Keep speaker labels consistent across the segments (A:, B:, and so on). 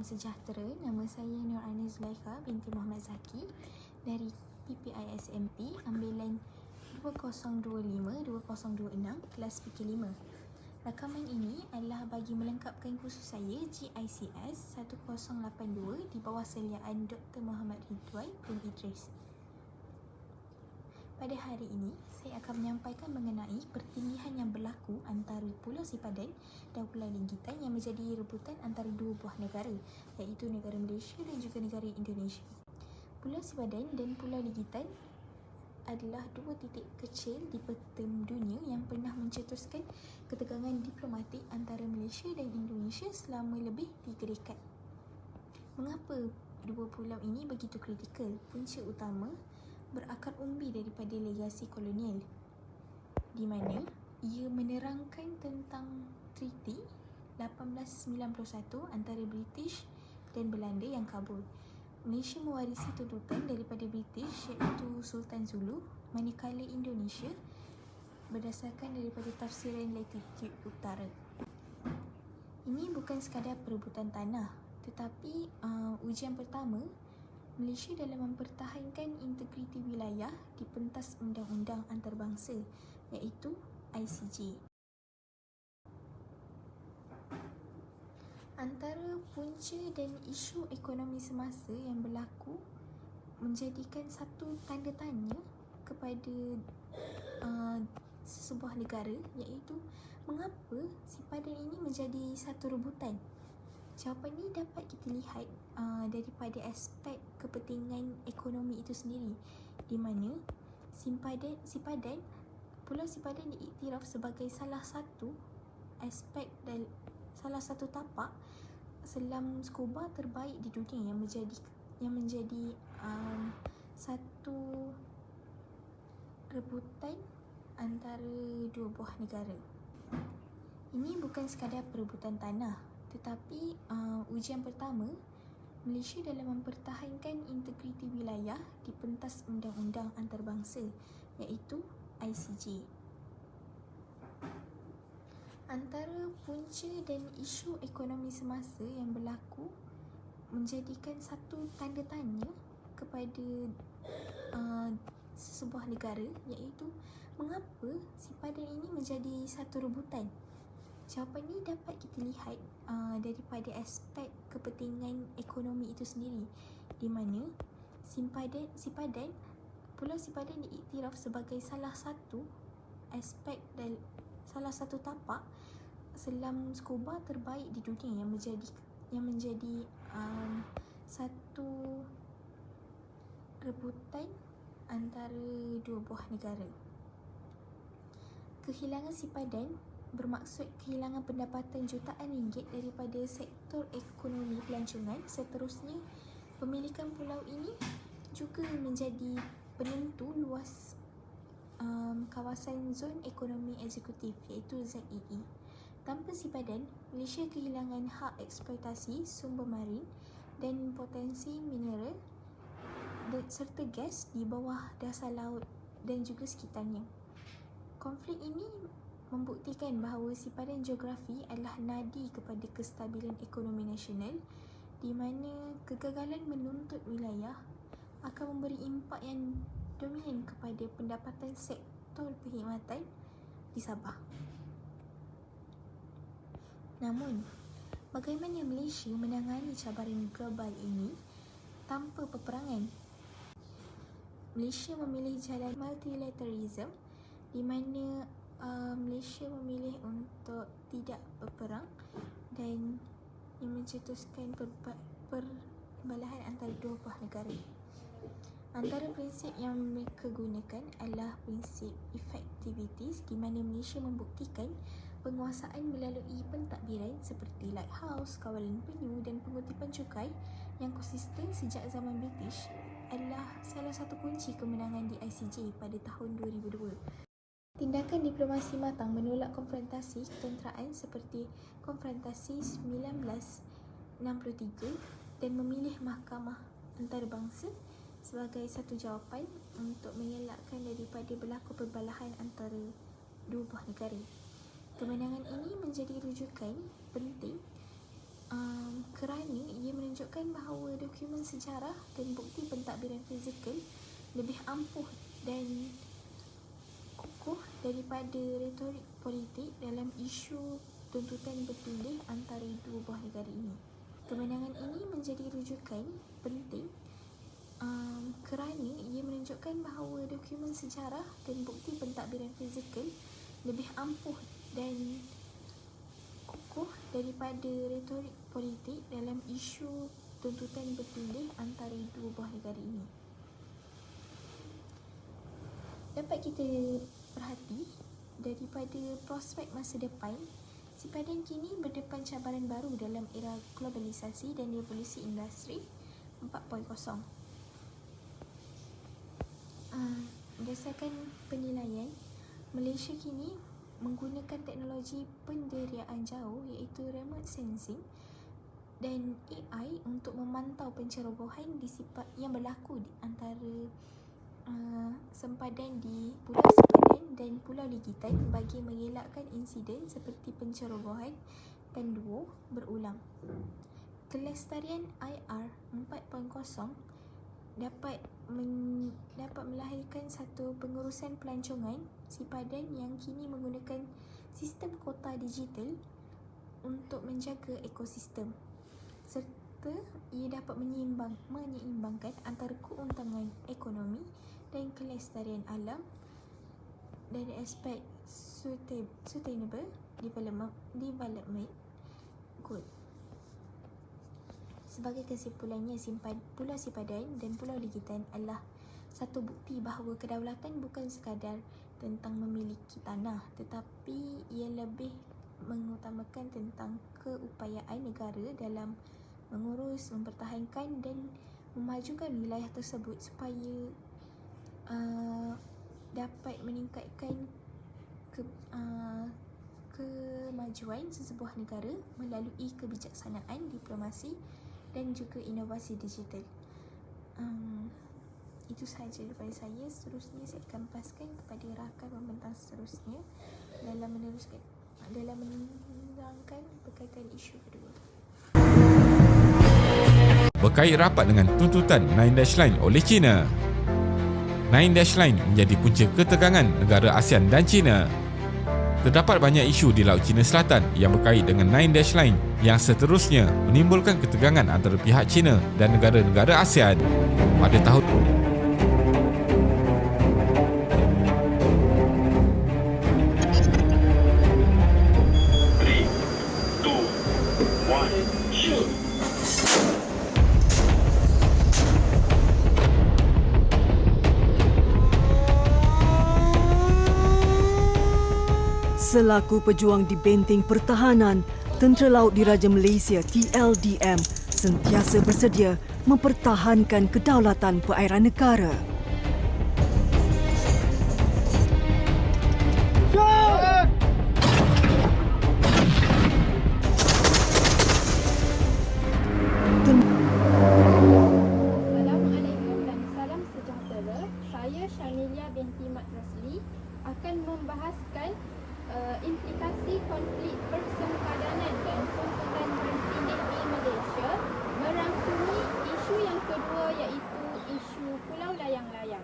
A: Salam sejahtera, nama saya Nur Aini Zulaikha binti Muhammad Zaki dari PPISMP ambilan 2025-2026 kelas fikir 5. Rakaman ini adalah bagi melengkapkan kursus saya GICS 1082 di bawah seliaan Dr. Muhammad Ridwan bin Idris. Pada hari ini, saya akan menyampaikan mengenai pertindihan yang berlaku antara Pulau Sipadan dan Pulau Ligitang yang menjadi rebutan antara dua buah negara, iaitu negara Malaysia dan juga negara Indonesia. Pulau Sipadan dan Pulau Ligitang adalah dua titik kecil di peta dunia yang pernah mencetuskan ketegangan diplomatik antara Malaysia dan Indonesia selama lebih 3 dekad. Mengapa dua pulau ini begitu kritikal? Punca utama berakar umbi daripada legasi kolonial, di mana ia menerangkan tentang Treaty 1891 antara British dan Belanda yang kabur. Malaysia mewarisi tuntutan daripada British iaitu Sultan Zulu, manakala Indonesia berdasarkan daripada tafsiran latitude utara. Ini bukan sekadar perebutan tanah, tetapi ujian pertama Malaysia dalam mempertahankan integriti wilayah di pentas undang-undang antarabangsa, iaitu ICJ. Antara punca dan isu ekonomi semasa yang berlaku menjadikan satu tanda tanya kepada sesebuah negara, iaitu mengapa Sipadan ini menjadi satu rebutan. Jawapan ini dapat kita lihat daripada aspek kepentingan ekonomi itu sendiri, di mana Pulau Sipadan diiktiraf sebagai salah satu aspek dan salah satu tapak selam scuba terbaik di dunia yang menjadi satu rebutan antara dua buah negara. Ini bukan sekadar perebutan tanah, tetapi ujian pertama Malaysia dalam mempertahankan integriti wilayah di pentas undang-undang antarabangsa, iaitu ICJ. Antara punca dan isu ekonomi semasa yang berlaku menjadikan satu tanda tanya kepada sesebuah negara, iaitu mengapa Sipadan ini menjadi satu rebutan. Jawapan ini dapat kita lihat daripada aspek kepentingan ekonomi itu sendiri, di mana Pulau Sipadan diiktiraf sebagai salah satu aspek dan salah satu tapak selam scuba terbaik di dunia yang menjadi satu rebutan antara dua buah negara. Kehilangan Sipadan bermaksud kehilangan pendapatan jutaan ringgit daripada sektor ekonomi pelancongan. Seterusnya, pemilikan pulau ini juga menjadi penentu luas kawasan zon ekonomi eksekutif, iaitu ZEE. Tanpa Sipadan, Malaysia kehilangan hak eksploitasi sumber marin dan potensi mineral serta gas di bawah dasar laut dan juga sekitarnya. Konflik ini membuktikan bahawa Sipadan geografi adalah nadi kepada kestabilan ekonomi nasional, di mana kegagalan menuntut wilayah akan memberi impak yang dominan kepada pendapatan sektor perkhidmatan di Sabah. Namun, bagaimana Malaysia menangani cabaran global ini tanpa peperangan? Malaysia memilih jalan multilateralism, di mana Malaysia memilih untuk tidak berperang dan yang mencetuskan perbalahan antara dua buah negara. Antara prinsip yang mereka gunakan adalah prinsip effectivities, di mana Malaysia membuktikan penguasaan melalui pentadbiran seperti lighthouse, kawalan penyu dan pengutipan cukai yang konsisten sejak zaman British adalah salah satu kunci kemenangan di ICJ pada tahun 2002. Tindakan diplomasi matang menolak konfrontasi ketenteraan seperti konfrontasi 1963 dan memilih mahkamah antarabangsa sebagai satu jawapan untuk mengelakkan daripada berlaku perbalahan antara dua buah negara. Kemenangan ini menjadi rujukan penting kerana ia menunjukkan bahawa dokumen sejarah dan bukti pentadbiran fizikal lebih ampuh dan kukuh daripada retorik politik dalam isu tuntutan bertindih antara dua buah negara ini. Kemenangan ini menjadi rujukan penting kerana ia menunjukkan bahawa dokumen sejarah dan bukti pentadbiran fizikal lebih ampuh dan kukuh daripada retorik politik dalam isu tuntutan bertindih antara dua buah negara ini. Dapat kita perhati daripada prospek masa depan, sipadan kini berdepan cabaran baru dalam era globalisasi dan revolusi industri 4.0. Berdasarkan penilaian, Malaysia kini menggunakan teknologi penderiaan jauh iaitu remote sensing dan AI untuk memantau pencerobohan yang berlaku di antara sempadan di Pulau Sipadan dan Pulau Ligitan bagi mengelakkan insiden seperti pencerobohan kanduo berulang. Kelestarian IR 4.0 dapat melahirkan satu pengurusan pelancongan sipadan yang kini menggunakan sistem kota digital untuk menjaga ekosistem, serta ia dapat menyeimbangkan antara keuntungan ekonomi dan kelestarian alam dari aspek sustainable development good. Sebagai kesimpulannya, Pulau Sipadan dan Pulau Ligitan adalah satu bukti bahawa kedaulatan bukan sekadar tentang memiliki tanah, tetapi ia lebih mengutamakan tentang keupayaan negara dalam mengurus, mempertahankan dan memajukan wilayah tersebut supaya dapat meningkatkan kemajuan sesebuah negara melalui kebijaksanaan, diplomasi dan juga inovasi digital. Itu sahaja daripada saya. Seterusnya saya akan lepaskan kepada rakan pembentang seterusnya dalam menerangkan berkaitan isu kedua.
B: Berkait rapat dengan tuntutan Nine Dash Line oleh China. Nine Dash Line menjadi punca ketegangan negara ASEAN dan China. Terdapat banyak isu di Laut China Selatan yang berkait dengan Nine Dash Line yang seterusnya menimbulkan ketegangan antara pihak China dan negara-negara ASEAN. Pada tahun
C: 3, 2, 1, shoot!
D: Selaku pejuang di benteng pertahanan, Tentera Laut Diraja Malaysia TLDM sentiasa bersedia mempertahankan kedaulatan perairan negara.
E: Assalamualaikum dan salam sejahtera. Saya Syamilia binti Mat Rasli akan membahaskan implikasi konflik persempadanan dan tuntutan bertindih di Malaysia, merangkumi isu yang kedua iaitu isu Pulau Layang-Layang.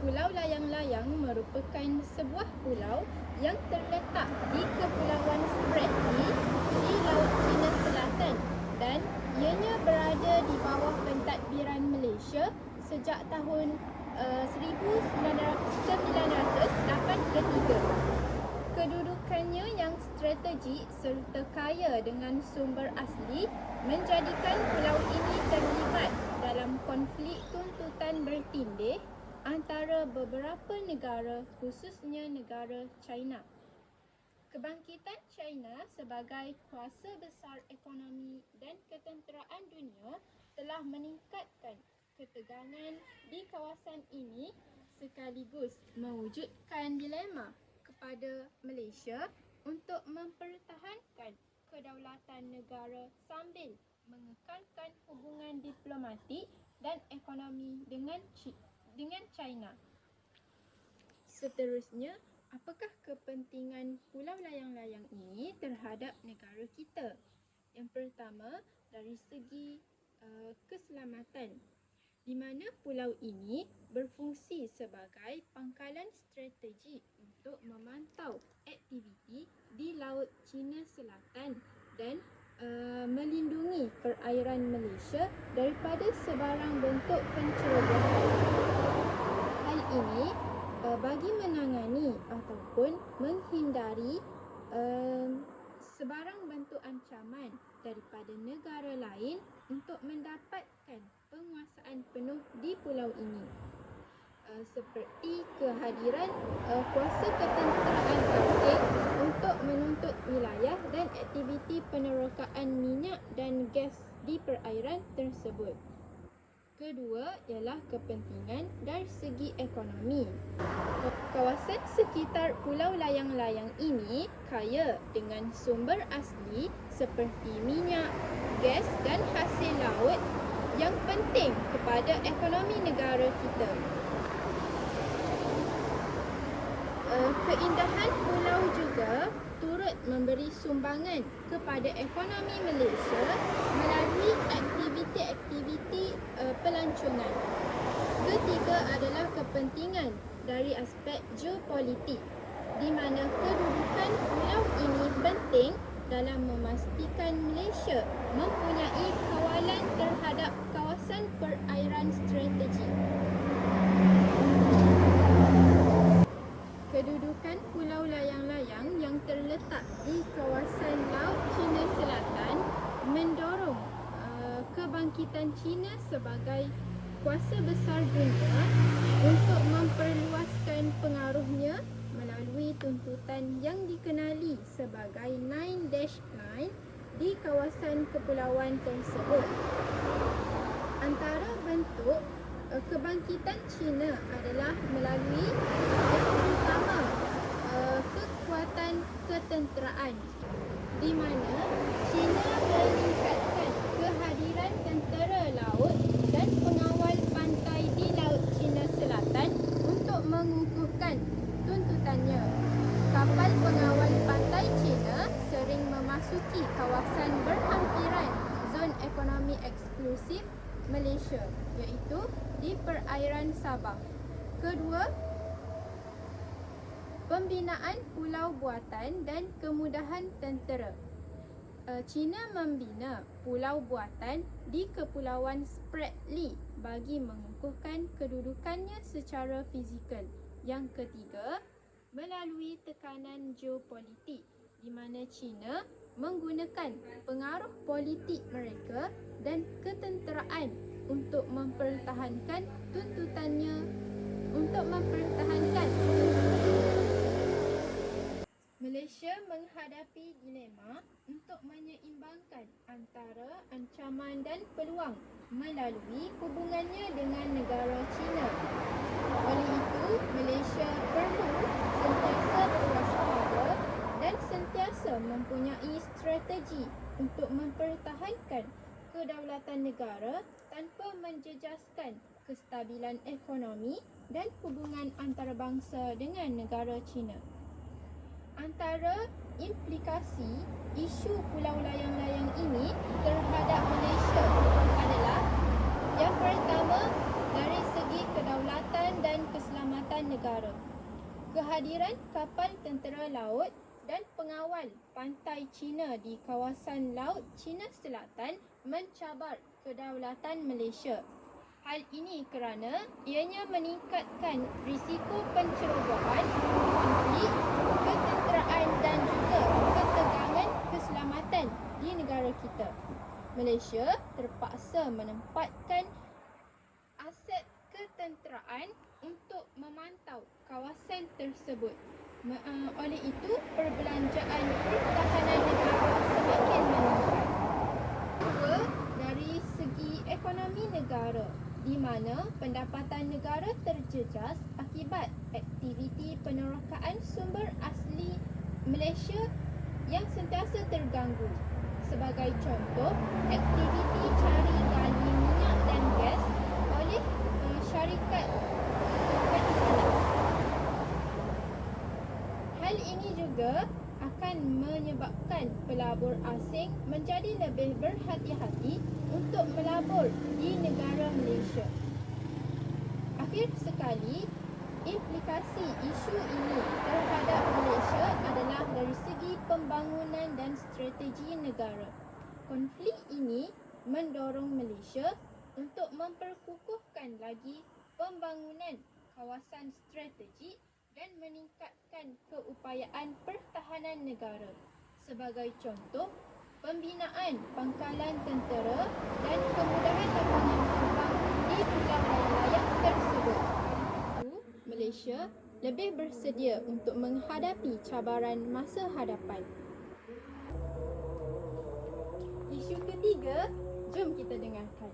E: Pulau Layang-Layang merupakan sebuah pulau yang terletak di Kepulauan Spratly di Laut China Selatan dan ianya berada di bawah pentadbiran Malaysia sejak tahun 1983. Kedudukannya yang strategik serta kaya dengan sumber asli menjadikan pulau ini terlibat dalam konflik tuntutan bertindih antara beberapa negara, khususnya negara China. Kebangkitan China sebagai kuasa besar ekonomi dan ketenteraan dunia telah meningkatkan ketegangan di kawasan ini sekaligus mewujudkan dilema kepada Malaysia untuk mempertahankan kedaulatan negara sambil mengekalkan hubungan diplomatik dan ekonomi dengan China. Seterusnya, apakah kepentingan pulau layang-layang ini terhadap negara kita? Yang pertama, dari segi keselamatan, di mana pulau ini berfungsi sebagai pangkalan strategi untuk memantau aktiviti di Laut Cina Selatan dan melindungi perairan Malaysia daripada sebarang bentuk pencerobohan. Hal ini bagi menangani ataupun menghindari sebarang bentuk ancaman daripada negara lain untuk mendapatkan penguasaan penuh di pulau ini. Seperti kehadiran kuasa ketenteraan asing untuk menuntut wilayah dan aktiviti penerokaan minyak dan gas di perairan tersebut. Kedua ialah kepentingan dari segi ekonomi. Kawasan sekitar pulau layang-layang ini kaya dengan sumber asli seperti minyak, gas dan hasil laut yang penting kepada ekonomi negara kita. Keindahan pulau juga turut memberi sumbangan kepada ekonomi Malaysia melalui aktiviti-aktiviti pelancongan. Ketiga adalah kepentingan dari aspek geopolitik, di mana kedudukan pulau ini penting dalam memastikan Malaysia mempunyai kawalan terhadap kawasan perairan strategi. Kedudukan pulau layang-layang yang terletak di kawasan Laut Cina Selatan mendorong kebangkitan China sebagai kuasa besar dunia untuk memperluaskan pengaruhnya melalui tuntutan yang dikenali sebagai Nine Dash Line di kawasan kepulauan tersebut. Antara bentuk kebangkitan China adalah melalui yang pertama, kekuatan ketenteraan, di mana China meningkatkan kehadiran tentera laut dan pengawal pantai di Laut Cina Selatan untuk mengukuhkan tuntutannya. Kapal pengawal pantai China sering memasuki kawasan berhampiran zon ekonomi eksklusif Malaysia, iaitu di perairan Sabah. Kedua, pembinaan pulau buatan dan kemudahan tentera. China membina pulau buatan di Kepulauan Spratly bagi mengukuhkan kedudukannya secara fizikal. Yang ketiga, melalui tekanan geopolitik, di mana China menggunakan pengaruh politik mereka dan ketenteraan untuk mempertahankan tuntutannya, Malaysia menghadapi dilema untuk menyeimbangkan antara ancaman dan peluang melalui hubungannya dengan negara China. Oleh itu, Malaysia perlu sentiasa berwaspada dan sentiasa mempunyai strategi untuk mempertahankan kedaulatan negara tanpa menjejaskan kestabilan ekonomi dan hubungan antarabangsa dengan negara China. Antara implikasi isu pulau layang-layang ini terhadap Malaysia adalah yang pertama, dari segi kedaulatan dan keselamatan negara. Kehadiran kapal tentera laut dan pengawal pantai China di kawasan Laut Cina Selatan mencabar kedaulatan Malaysia. Hal ini kerana ianya meningkatkan risiko pencerobohan, konflik, ketenteraan dan juga ketegangan keselamatan di negara kita. Malaysia terpaksa menempatkan aset ketenteraan untuk memantau kawasan tersebut. Oleh itu, perbelanjaan pertahanan negara semakin meningkat. Kedua, dari segi ekonomi negara, di mana pendapatan negara terjejas akibat aktiviti penerokaan sumber asli Malaysia yang sentiasa terganggu. Sebagai contoh, aktiviti cari gali minyak dan gas oleh syarikat panas. ini juga akan menyebabkan pelabur asing menjadi lebih berhati-hati untuk melabur di negara Malaysia. Akhir sekali, implikasi isu ini terhadap Malaysia adalah dari segi pembangunan dan strategi negara. Konflik ini mendorong Malaysia untuk memperkukuhkan lagi pembangunan kawasan strategik dan meningkatkan keupayaan pertahanan negara. Sebagai contoh, pembinaan pangkalan tentera dan kemudahan lapangan terbang di pulau layang tersebut. Malaysia lebih bersedia untuk menghadapi cabaran masa hadapan. Isu ketiga, jom kita dengarkan.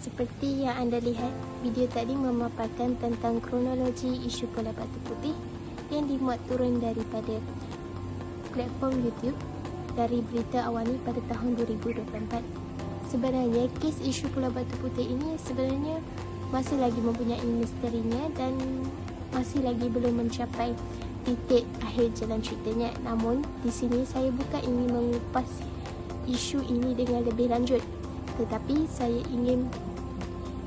F: Seperti yang anda lihat, video tadi memaparkan tentang kronologi isu Pulau Batu Putih yang dimuat turun daripada platform YouTube dari Berita Awani pada tahun 2024. Sebenarnya, kes isu Pulau Batu Putih ini sebenarnya masih lagi mempunyai misterinya dan masih lagi belum mencapai titik akhir jalan ceritanya. Namun, di sini saya bukan ingin mengupas isu ini dengan lebih lanjut, tetapi saya ingin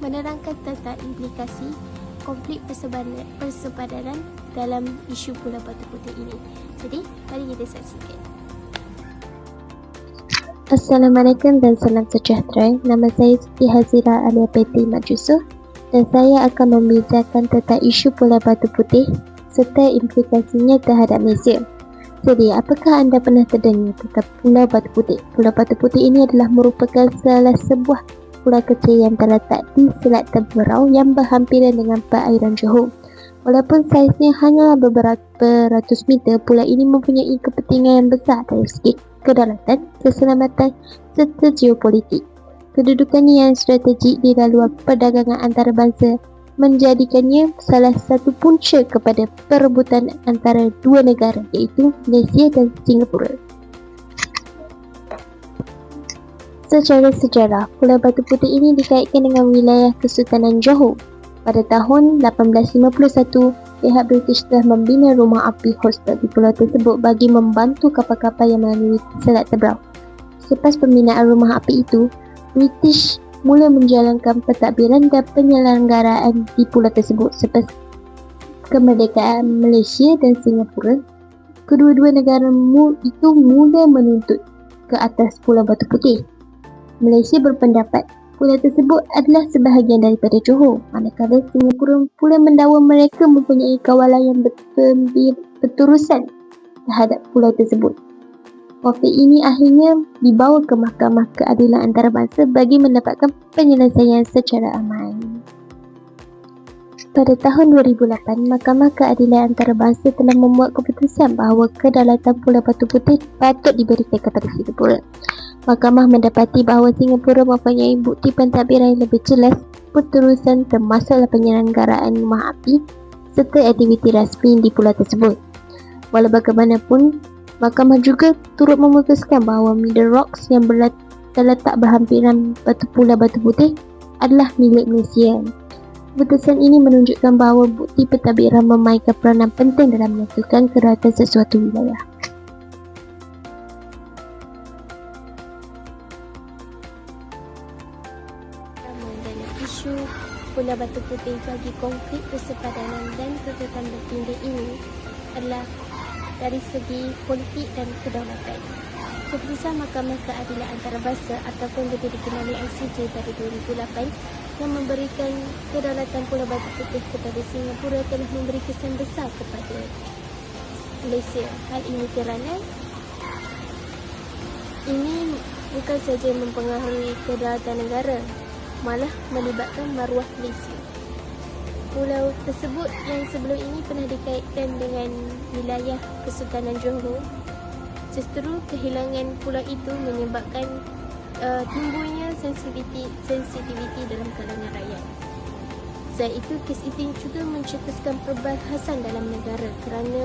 F: menerangkan tentang implikasi konflik persepadaran dalam isu Pulau Batu Putih ini. Jadi, mari kita saksikan. Assalamualaikum dan salam sejahtera. Nama saya Siti Hazira Alia Peti Mat Yusof dan saya akan membicarakan tentang isu Pulau Batu Putih serta implikasinya terhadap Malaysia. Jadi, apakah anda pernah terdengar tentang Pulau Batu Putih? Pulau Batu Putih ini adalah merupakan salah sebuah pulau kecil yang terletak di Selat Teberau yang berhampiran dengan perairan Johor. Walaupun saiznya hanya beberapa ratus meter, pulau ini mempunyai kepentingan yang besar dari segi kedaulatan, keselamatan serta geopolitik. Kedudukannya yang strategik di laluan perdagangan antarabangsa menjadikannya salah satu punca kepada perebutan antara dua negara, iaitu Malaysia dan Singapura. Secara sejarah, Pulau Batu Putih ini dikaitkan dengan wilayah Kesultanan Johor. Pada tahun 1851, pihak British telah membina rumah api hostel di pulau tersebut bagi membantu kapal-kapal yang melalui Selat Teberau. Selepas pembinaan rumah api itu, British mula menjalankan pentadbiran dan penyelenggaraan di pulau tersebut. Selepas kemerdekaan Malaysia dan Singapura, kedua-dua negara itu mula menuntut ke atas Pulau Batu Putih. Malaysia berpendapat pulau tersebut adalah sebahagian daripada Johor, manakala Singapura pula mendakwa mereka mempunyai kawalan yang berterusan terhadap pulau tersebut. Konflik ini akhirnya dibawa ke Mahkamah Keadilan Antarabangsa bagi mendapatkan penyelesaian secara aman. Pada tahun 2008, Mahkamah Keadilan Antarabangsa telah membuat keputusan bahawa kedaulatan Pulau Batu Putih patut diberikan kepada Singapura. Mahkamah mendapati bahawa Singapura mempunyai bukti pentadbiran yang lebih jelas berterusan termasuklah penyelenggaraan rumah api serta aktiviti rasmi di pulau tersebut. Walau bagaimanapun, Mahkamah juga turut memutuskan bahawa Middle Rocks yang terletak berhampiran Pulau Batu Putih adalah milik Malaysia. Keputusan ini menunjukkan bahawa bukti pentadbiran memainkan peranan penting dalam menentukan kedaulatan sesuatu wilayah.
G: Dalam isu Pulau Batu Putih bagi konflik persepadanan dan tuntutan bertindak ini adalah dari segi politik dan kedaulatan. Keputusan Mahkamah Keadilan Antarabangsa ataupun lebih dikenali ICJ pada 2008 yang memberikan kedaulatan Pulau Batu Putih kepada Singapura telah memberi kesan besar kepada Malaysia. Hal ini kerana ini bukan saja mempengaruhi kedaulatan negara, malah melibatkan maruah Malaysia. Pulau tersebut yang sebelum ini pernah dikaitkan dengan wilayah Kesultanan Johor, justru kehilangan pulau itu menyebabkan timbulnya sensitiviti dalam kalangan rakyat. Selain itu, kes itu juga mencetuskan perbahasan dalam negara kerana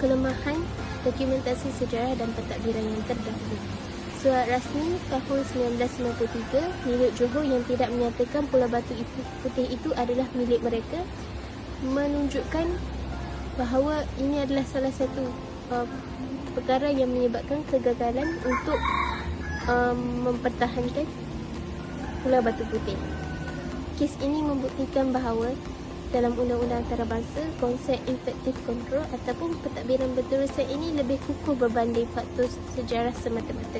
G: kelemahan dokumentasi sejarah dan pentadbiran yang terdahulu. Surat rasmi tahun 1993 milik Johor yang tidak menyatakan Pulau Batu Putih itu adalah milik mereka menunjukkan bahawa ini adalah salah satu perkara yang menyebabkan kegagalan untuk mempertahankan Pulau Batu Putih. Kes ini membuktikan bahawa dalam undang-undang antarabangsa, konsep effective control ataupun pentadbiran berterusan ini lebih kukuh berbanding faktor sejarah semata-mata.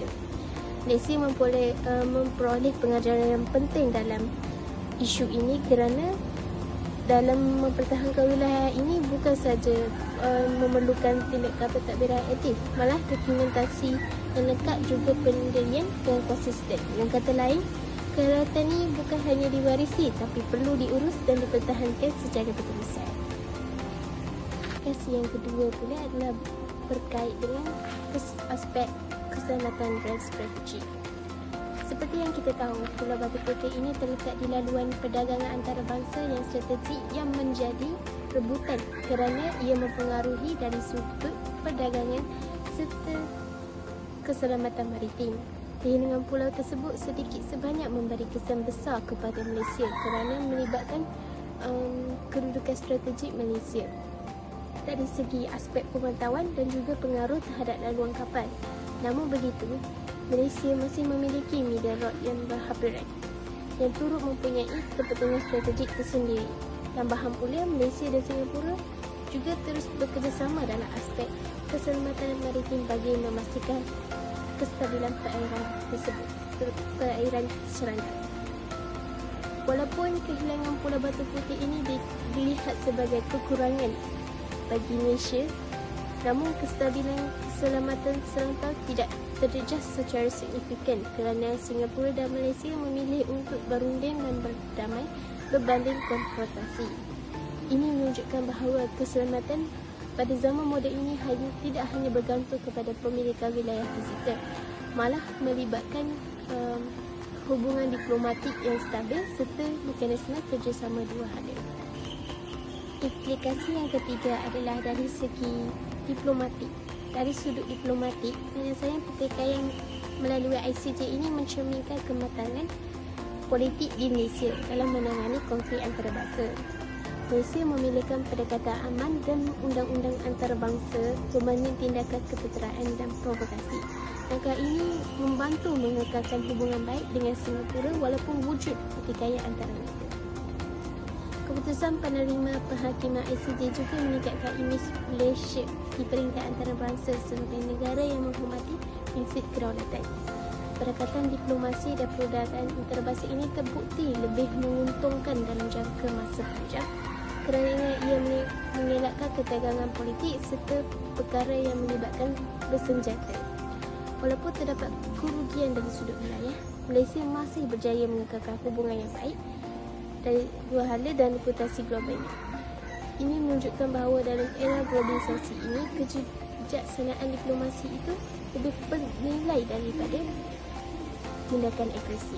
G: Malaysia memperoleh pengajaran yang penting dalam isu ini kerana dalam mempertahankan wilayah ini bukan saja memerlukan tindakan pentadbiran aktif, malah dokumentasi yang lengkap juga pendirian yang konsisten. Dengan kata lain, kedaulatan ini bukan hanya diwarisi tapi perlu diurus dan dipertahankan secara berterusan. Kes yang kedua pula adalah berkait dengan aspek keselamatan dan strategi. Seperti yang kita tahu, Pulau Batu Putih ini terletak di laluan perdagangan antarabangsa yang strategik yang menjadi rebutan kerana ia mempengaruhi dari sudut perdagangan serta keselamatan maritim. Kehilangan pulau tersebut sedikit sebanyak memberi kesan besar kepada Malaysia kerana melibatkan kedudukan strategik Malaysia dari segi aspek pemantauan dan juga pengaruh terhadap laluan kapal. Namun begitu, Malaysia masih memiliki middle road yang berhampiran yang turut mempunyai kepentingan strategik tersendiri. Tambahan pula, Malaysia dan Singapura juga terus bekerjasama dalam aspek keselamatan maritim bagi memastikan kestabilan perairan tersebut, perairan serangga. Walaupun kehilangan Pulau Batu Putih ini dilihat sebagai kekurangan bagi Malaysia, namun kestabilan keselamatan serangga tidak terjejas secara signifikan kerana Singapura dan Malaysia memilih untuk berunding dan berdamai berbanding konfrontasi. Ini menunjukkan bahawa keselamatan pada zaman moden ini tidak hanya bergantung kepada pemilikan wilayah fizikal, malah melibatkan hubungan diplomatik yang stabil serta mekanisme kerjasama dua hala. Implikasi yang ketiga adalah dari segi diplomatik. Dari sudut diplomatik, penyelesaian pertikaian melalui ICJ ini mencerminkan kematangan politik di Malaysia dalam menangani konflik antarabangsa. Malaysia memilihkan pendekatan aman dan undang-undang antarabangsa berbanding tindakan keteteraan dan provokasi. Langkah ini membantu mengekalkan hubungan baik dengan Singapura walaupun wujud pertikaian antara mereka. Keputusan penerima penghakiman ICJ juga meningkatkan imej Malaysia di peringkat antarabangsa sebagai negara yang menghormati prinsip kedaulatan. Pendekatan diplomasi dan perdagangan antarabangsa ini terbukti lebih menguntungkan dalam jangka masa panjang kerana ia mengelakkan ketegangan politik serta perkara yang melibatkan bersenjata. Walaupun terdapat kerugian dari sudut wilayah, Malaysia masih berjaya mengekalkan hubungan yang baik dari dua hala dan reputasi global ini. Ini menunjukkan bahawa dalam era globalisasi ini, kebijaksanaan diplomasi itu lebih bernilai daripada tindakan agresi.